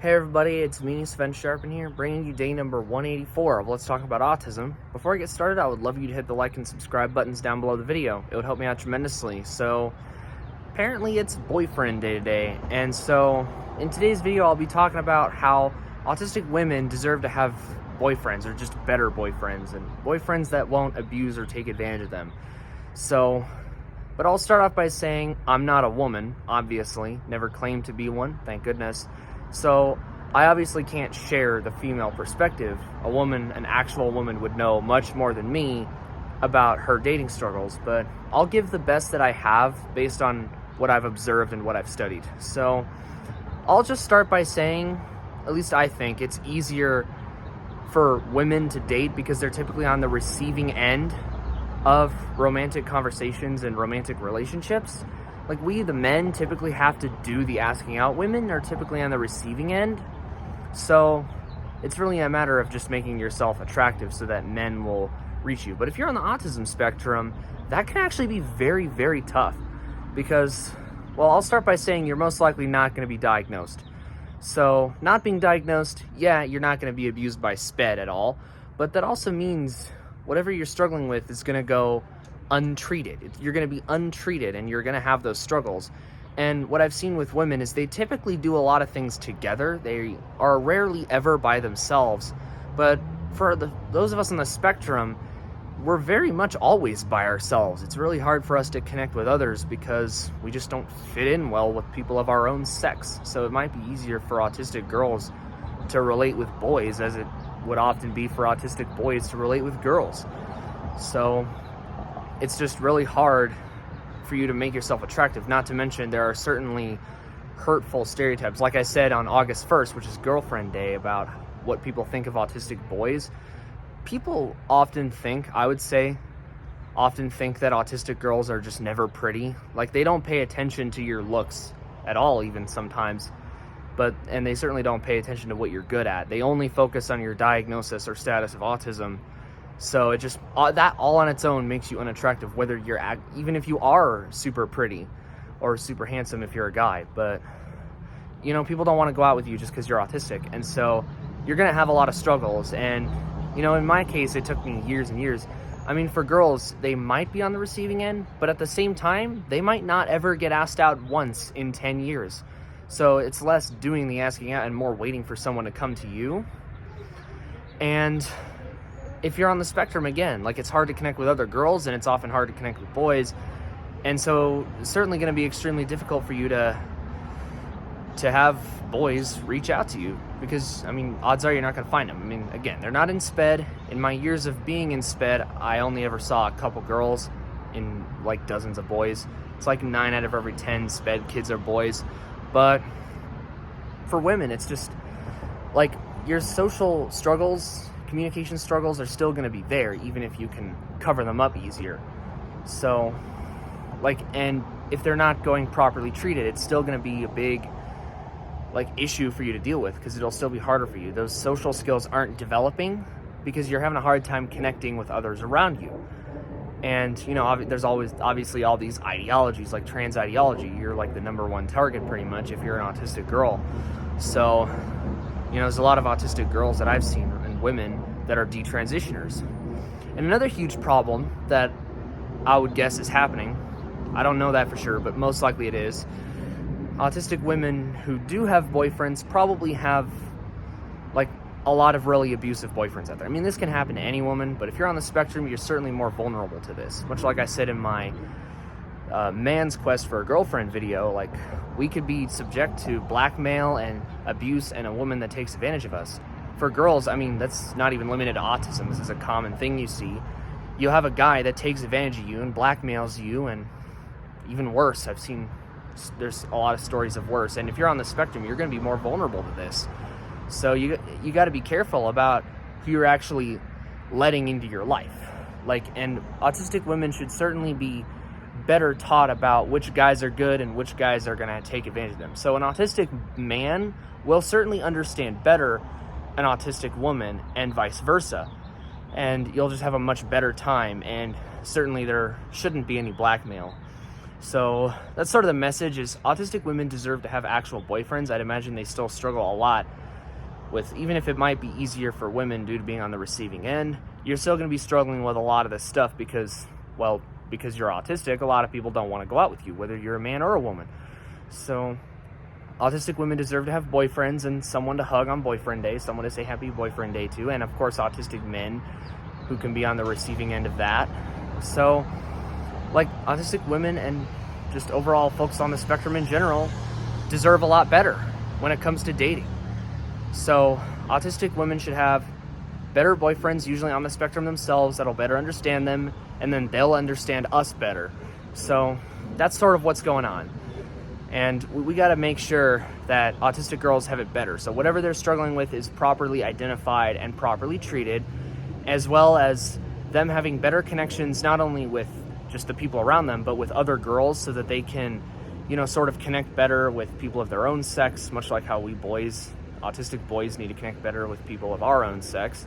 Hey everybody, it's me, Sven Sharpen here, bringing you day number 184 of Let's Talk About Autism. Before I get started, I would love you to hit the like and subscribe buttons down below the video. It would help me out tremendously. So, apparently it's boyfriend day today, and so in today's video I'll be talking about how autistic women deserve to have boyfriends, or just better boyfriends, and boyfriends that won't abuse or take advantage of them. But I'll start off by saying I'm not a woman, obviously, never claimed to be one, thank goodness. So I obviously can't share the female perspective. An actual woman would know much more than me about her dating struggles, but I'll give the best that I have based on what I've observed and what I've studied. So I'll just start by saying, at least I think, it's easier for women to date because they're typically on the receiving end of romantic conversations and romantic relationships. Like, we, the men, typically have to do the asking out. Women are typically on the receiving end. So it's really a matter of just making yourself attractive so that men will reach you. But if you're on the autism spectrum, that can actually be very, very tough because, well, I'll start by saying you're most likely not going to be diagnosed. So not being diagnosed, yeah, you're not going to be abused by SPED at all. But that also means whatever you're struggling with is going to go untreated. You're going to be untreated and you're going to have those struggles. And what I've seen with women is they typically do a lot of things together. They are rarely ever by themselves. But for those of us on the spectrum, we're very much always by ourselves. It's really hard for us to connect with others because we just don't fit in well with people of our own sex. So it might be easier for autistic girls to relate with boys as it would often be for autistic boys to relate with girls. So it's just really hard for you to make yourself attractive. Not to mention there are certainly hurtful stereotypes. Like I said on August 1st, which is Girlfriend Day, about what people think of autistic boys. People often think that autistic girls are just never pretty. Like, they don't pay attention to your looks at all, even sometimes. And they certainly don't pay attention to what you're good at. They only focus on your diagnosis or status of autism. So it just, that all on its own makes you unattractive, even if you are super pretty or super handsome if you're a guy. But, people don't want to go out with you just because you're autistic. And so you're going to have a lot of struggles. And, in my case, it took me years and years. I mean, for girls, they might be on the receiving end, but at the same time, they might not ever get asked out once in 10 years. So it's less doing the asking out and more waiting for someone to come to you. And if you're on the spectrum, again, like, it's hard to connect with other girls and it's often hard to connect with boys. And so it's certainly going to be extremely difficult for you to have boys reach out to you because, odds are you're not going to find them. Again, they're not in SPED. In my years of being in SPED, I only ever saw a couple girls in like dozens of boys. It's like 9 out of every 10 SPED kids are boys. But for women, it's just like your social struggles, communication struggles are still going to be there, even if you can cover them up easier. So, and if they're not going properly treated, it's still going to be a big, issue for you to deal with because it'll still be harder for you. Those social skills aren't developing because you're having a hard time connecting with others around you. And, there's always, obviously, all these ideologies, like trans ideology. You're, the number one target, pretty much, if you're an autistic girl. So, there's a lot of autistic girls that I've seen and women that are detransitioners. And another huge problem that I would guess is happening, I don't know that for sure, but most likely it is, autistic women who do have boyfriends probably have, a lot of really abusive boyfriends out there. This can happen to any woman, but if you're on the spectrum, you're certainly more vulnerable to this. Much like I said in my man's quest for a girlfriend video, we could be subject to blackmail and abuse and a woman that takes advantage of us. For girls, that's not even limited to autism. This is a common thing you see. You'll have a guy that takes advantage of you and blackmails you, and even worse, there's a lot of stories of worse. And if you're on the spectrum, you're going to be more vulnerable to this. So you got to be careful about who you're actually letting into your life. And autistic women should certainly be better taught about which guys are good and which guys are going to take advantage of them. So an autistic man will certainly understand better an autistic woman and vice versa. And you'll just have a much better time. And certainly there shouldn't be any blackmail. So that's sort of the message, is autistic women deserve to have actual boyfriends. I'd imagine they still struggle a lot with, even if it might be easier for women due to being on the receiving end, you're still going to be struggling with a lot of this stuff because you're autistic. A lot of people don't want to go out with you, whether you're a man or a woman. So autistic women deserve to have boyfriends and someone to hug on boyfriend day, someone to say happy boyfriend day to, and of course autistic men who can be on the receiving end of that. So like, autistic women and just overall folks on the spectrum in general deserve a lot better when it comes to dating. So autistic women should have better boyfriends, usually on the spectrum themselves, that'll better understand them, and then they'll understand us better. So that's sort of what's going on. And we got to make sure that autistic girls have it better. So whatever they're struggling with is properly identified and properly treated, as well as them having better connections, not only with just the people around them, but with other girls, so that they can, sort of connect better with people of their own sex, much like how we boys, autistic boys, need to connect better with people of our own sex.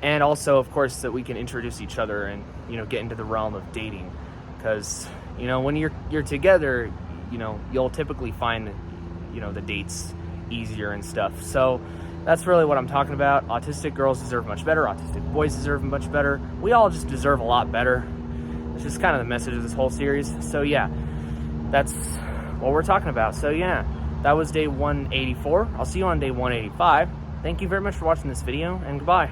And also, of course, that we can introduce each other and, get into the realm of dating. Because, when you're together, you'll typically find, the dates easier and stuff. So that's really what I'm talking about. Autistic girls deserve much better. Autistic boys deserve much better. We all just deserve a lot better. It's just kind of the message of this whole series. So yeah, that's what we're talking about. So yeah, that was day 184. I'll see you on day 185. Thank you very much for watching this video, and goodbye.